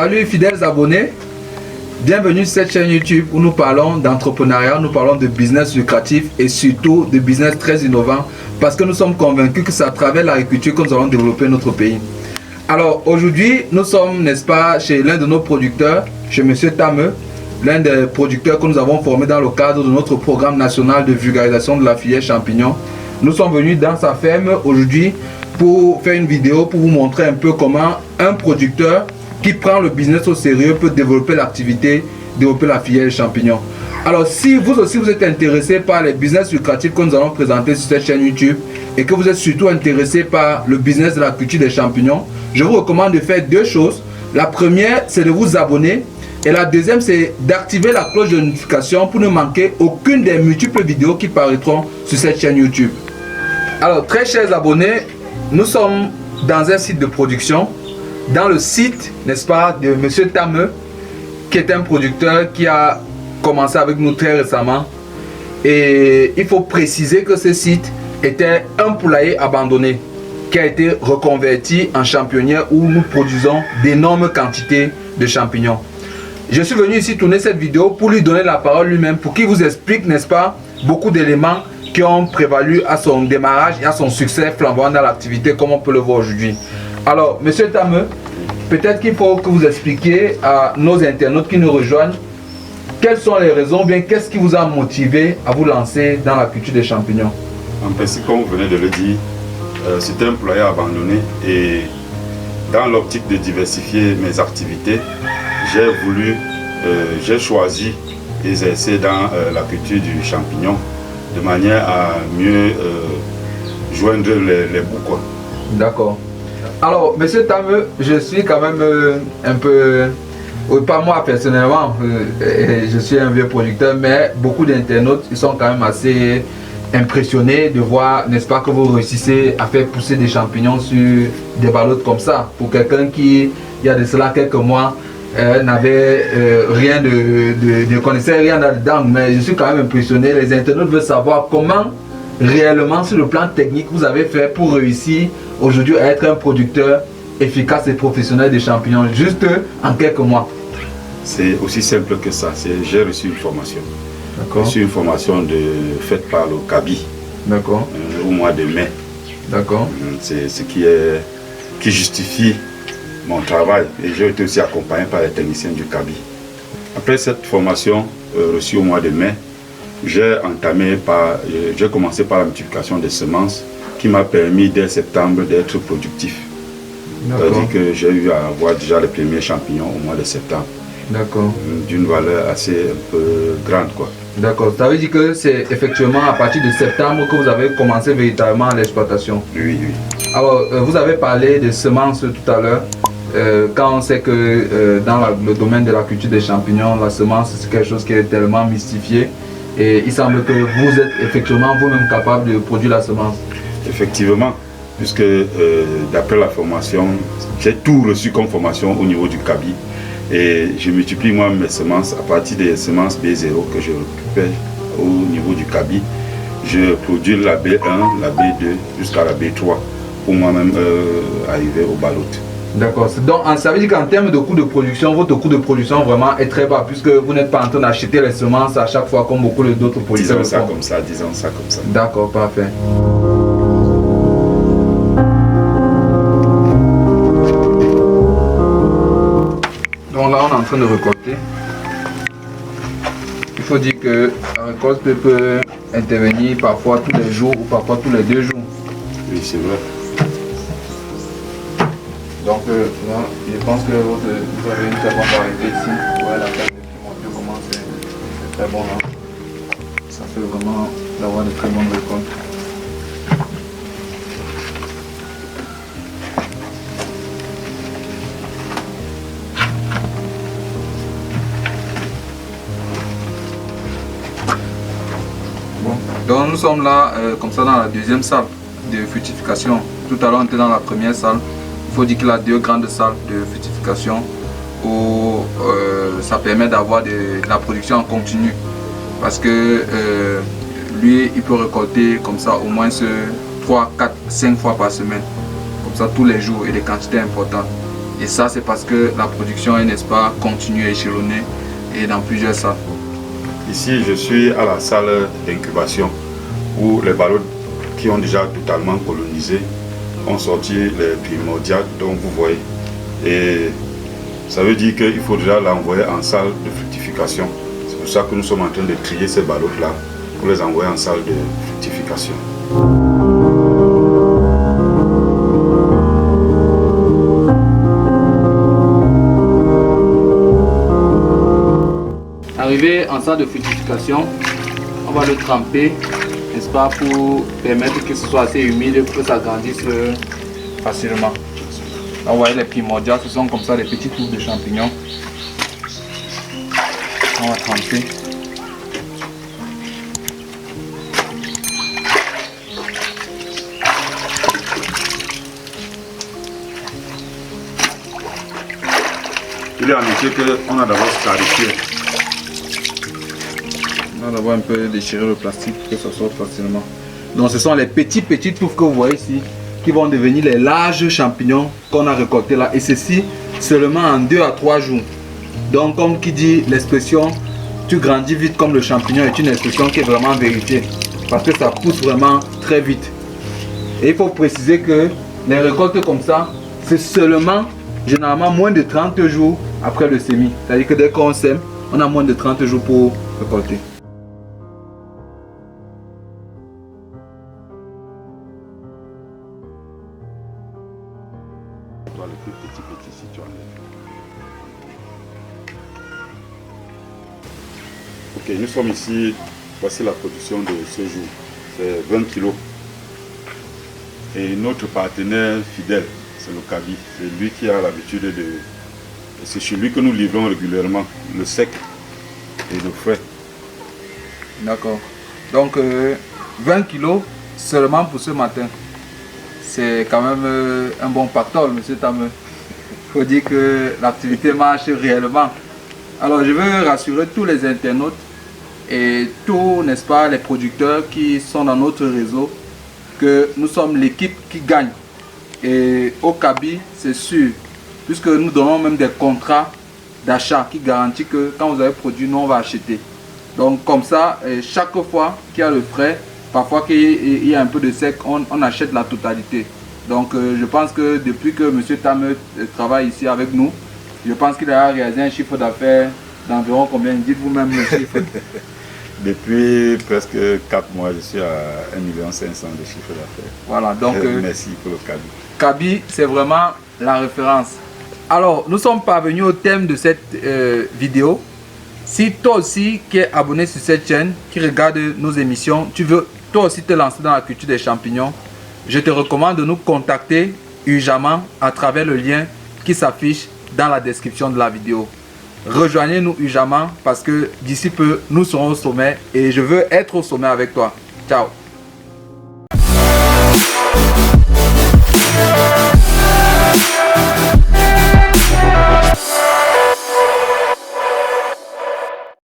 Salut fidèles abonnés, bienvenue sur cette chaîne YouTube où nous parlons d'entrepreneuriat, nous parlons de business lucratif et surtout de business très innovant parce que nous sommes convaincus que c'est à travers l'agriculture que nous allons développer notre pays. Alors aujourd'hui, nous sommes, n'est-ce pas, chez l'un de nos producteurs, chez Monsieur Tameu, l'un des producteurs que nous avons formé dans le cadre de notre programme national de vulgarisation de la filière champignon. Nous sommes venus dans sa ferme aujourd'hui pour faire une vidéo pour vous montrer un peu comment un producteur qui prend le business au sérieux peut développer l'activité, développer la filière des champignons. Alors si vous aussi vous êtes intéressé par les business lucratifs que nous allons présenter sur cette chaîne YouTube et que vous êtes surtout intéressé par le business de la culture des champignons, je vous recommande de faire deux choses. La première, c'est de vous abonner et la deuxième, c'est d'activer la cloche de notification pour ne manquer aucune des multiples vidéos qui paraîtront sur cette chaîne YouTube. Alors très chers abonnés, nous sommes dans un site de production, dans le site, n'est-ce pas, de Monsieur Tameu, qui est un producteur qui a commencé avec nous très récemment. Et il faut préciser que ce site était un poulailler abandonné, qui a été reconverti en championnière où nous produisons d'énormes quantités de champignons. Je suis venu ici tourner cette vidéo pour lui donner la parole lui-même, pour qu'il vous explique, n'est-ce pas, beaucoup d'éléments qui ont prévalu à son démarrage et à son succès flambant dans l'activité comme on peut le voir aujourd'hui. Alors, Monsieur Tameu, peut-être qu'il faut que vous expliquiez à nos internautes qui nous rejoignent quelles sont les raisons, bien qu'est-ce qui vous a motivé à vous lancer dans la culture des champignons. En principe, comme vous venez de le dire, c'était un poulailler abandonné et dans l'optique de diversifier mes activités, j'ai choisi d'exercer dans la culture du champignon de manière à mieux joindre les bouts. D'accord. Alors, Monsieur Tameu, je suis quand même un peu, pas moi personnellement, je suis un vieux producteur, mais beaucoup d'internautes, ils sont quand même assez impressionnés de voir, n'est-ce pas, que vous réussissez à faire pousser des champignons sur des ballottes comme ça. Pour quelqu'un qui, il y a de cela quelques mois, n'avait rien ne connaissait rien là-dedans, mais je suis quand même impressionné. Les internautes veulent savoir comment réellement sur le plan technique vous avez fait pour réussir aujourd'hui à être un producteur efficace et professionnel des champignons juste en quelques mois. C'est aussi simple que ça. J'ai reçu une formation. D'accord. J'ai reçu une formation faite par le CABI. D'accord. Au mois de mai. D'accord. C'est ce qui justifie mon travail et j'ai été aussi accompagné par les techniciens du CABI. Après cette formation reçue au mois de mai, j'ai commencé par la multiplication des semences qui m'a permis dès septembre d'être productif. C'est-à-dire que j'ai eu à avoir déjà les premiers champignons au mois de septembre. D'accord. D'une valeur assez un peu grande, quoi. D'accord. Ça veut dire que c'est effectivement à partir de septembre que vous avez commencé véritablement l'exploitation. Oui, oui. Alors, vous avez parlé de semences tout à l'heure. Quand on sait que dans le domaine de la culture des champignons, la semence c'est quelque chose qui est tellement mystifié. Et il semble que vous êtes effectivement vous-même capable de produire la semence. Effectivement, puisque d'après la formation, j'ai tout reçu comme formation au niveau du CABI. Et je multiplie moi mes semences à partir des semences B0 que je récupère au niveau du CABI. Je produis la B1, la B2 jusqu'à la B3 pour moi-même arriver au ballot. D'accord. Donc ça veut dire qu'en termes de coût de production, votre coût de production vraiment est très bas puisque vous n'êtes pas en train d'acheter les semences à chaque fois comme beaucoup d'autres producteurs. Disons ça comme ça, disons ça comme ça. D'accord, parfait. Donc là on est en train de récolter. Il faut dire que la récolte peut intervenir parfois tous les jours ou parfois tous les 2 jours. Oui, c'est vrai. Donc là, je pense que vous avez une très bonne variété ici. Ouais, la taille de monter comment c'est très bon là. Ça fait vraiment d'avoir de très bonnes récoltes. Bon, donc nous sommes là comme ça dans la deuxième salle de fructification. Tout à l'heure on était dans la première salle. Il faut dire qu'il a 2 grandes salles de fructification où ça permet d'avoir de la production en continu parce que lui il peut récolter comme ça au moins 3, 4, 5 fois par semaine, comme ça tous les jours et des quantités importantes. Et ça, c'est parce que la production est, n'est-ce pas, continue et échelonnée et dans plusieurs salles. Ici, je suis à la salle d'incubation où les ballons qui ont déjà totalement colonisé ont sorti les primordiales dont vous voyez. Et ça veut dire qu'il faut déjà l'envoyer en salle de fructification. C'est pour ça que nous sommes en train de trier ces ballots-là pour les envoyer en salle de fructification. Arrivé en salle de fructification, on va le tremper, n'est-ce pas, pour permettre que ce soit assez humide pour que ça grandisse facilement. Là, vous voyez les primordiales, ce sont comme ça des petites touffes de champignons. On va tremper. Il est en effet qu'on a d'abord scarifié. On va d'abord un peu déchirer le plastique pour que ça sorte facilement. Donc ce sont les petites touffes que vous voyez ici qui vont devenir les larges champignons qu'on a récoltés là. Et ceci seulement en 2 à 3 jours. Donc comme qui dit l'expression tu grandis vite comme le champignon est une expression qui est vraiment vérifiée. Parce que ça pousse vraiment très vite. Et il faut préciser que les récoltes comme ça, c'est seulement généralement moins de 30 jours après le semis. C'est-à-dire que dès qu'on sème, on a moins de 30 jours pour récolter. Le plus petit si tu enlèves. Ok, nous sommes ici, voici la production de ce jour, c'est 20 kilos. Et notre partenaire fidèle, c'est le Kaby, c'est lui qui a l'habitude de... C'est chez lui que nous livrons régulièrement le sec et le frais. D'accord. Donc 20 kilos seulement pour ce matin. C'est quand même un bon pactole, monsieur Tameu. Il faut dire que l'activité marche réellement. Alors je veux rassurer tous les internautes et tous, n'est-ce pas, les producteurs qui sont dans notre réseau que nous sommes l'équipe qui gagne. Et au Kaby, c'est sûr, puisque nous donnons même des contrats d'achat qui garantissent que quand vous avez produit, nous on va acheter. Donc comme ça, chaque fois qu'il y a le frais, parfois qu'il y a un peu de sec, on achète la totalité. Donc je pense que depuis que M. Tameu travaille ici avec nous, je pense qu'il a réalisé un chiffre d'affaires d'environ combien? Dites-vous même le chiffre. Depuis presque 4 mois, je suis à 1,5 million de chiffre d'affaires. Voilà, donc merci pour le Kaby. Kaby, c'est vraiment la référence. Alors, nous sommes parvenus au thème de cette vidéo. Si toi aussi qui es abonné sur cette chaîne, qui regarde nos émissions, tu veux toi aussi te lancer dans la culture des champignons, je te recommande de nous contacter urgemment à travers le lien qui s'affiche dans la description de la vidéo. Rejoignez-nous urgemment parce que d'ici peu, nous serons au sommet et je veux être au sommet avec toi. Ciao!